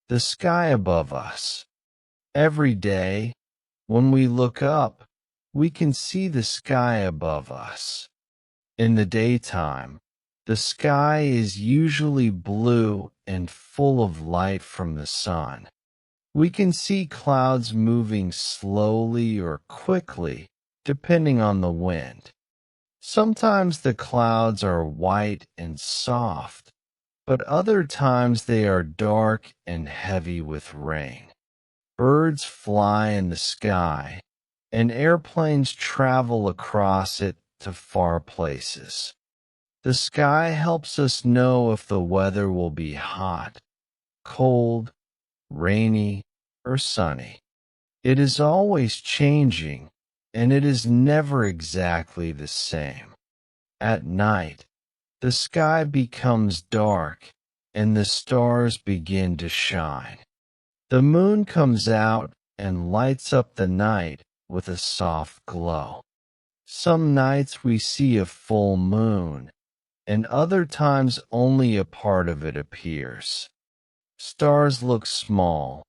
the sky above us. Every day, when we look up, we can see the sky above us. In the daytime, the sky is usually blue and full of light from the sun. We can see clouds moving slowly or quickly, depending on the wind. Sometimes the clouds are white and soft, but other times they are dark and heavy with rain. Birds fly in the sky, and airplanes travel across it to far places. The sky helps us know if the weather will be hot, cold, rainy, or sunny. It is always changing, and it is never exactly the same. At night, the sky becomes dark, and the stars begin to shine. The moon comes out and lights up the night with a soft glow. Some nights we see a full moon, and other times only a part of it appears. Stars look small,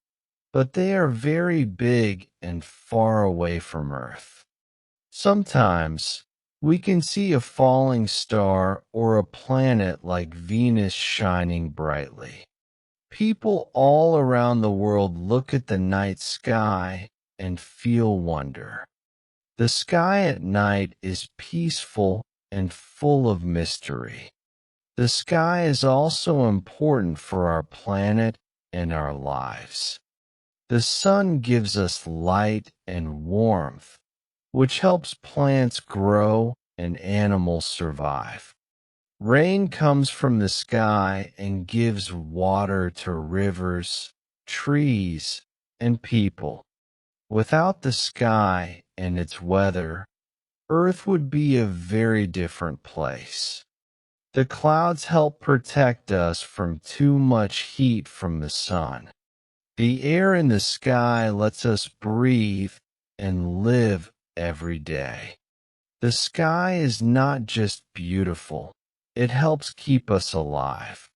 but they are very big and far away from Earth. Sometimes we can see a falling star or a planet like Venus shining brightly. People all around the world look at the night sky and feel wonder. The sky at night is peaceful and full of mystery. The sky is also important for our planet and our lives. The sun gives us light and warmth, which helps plants grow and animals survive. Rain comes from the sky and gives water to rivers, trees, and people. Without the sky and its weather, Earth would be a very different place. The clouds help protect us from too much heat from the sun. The air in the sky lets us breathe and live every day. The sky is not just beautiful, it helps keep us alive.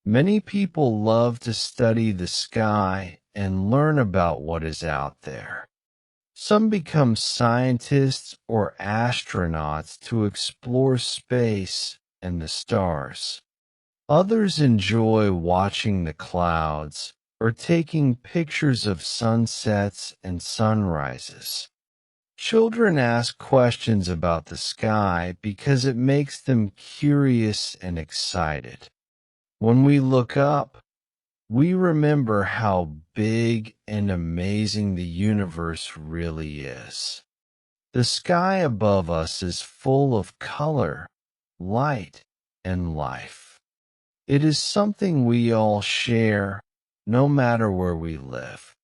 Many people love to study the sky and learn about what is out there. Some become scientists or astronauts to explore space and the stars. Others enjoy watching the clouds or taking pictures of sunsets and sunrises. Children ask questions about the sky because it makes them curious and excited. When we look up, we remember how big and amazing the universe really is. The sky above us is full of color, light, and life. It is something we all share, no matter where we live.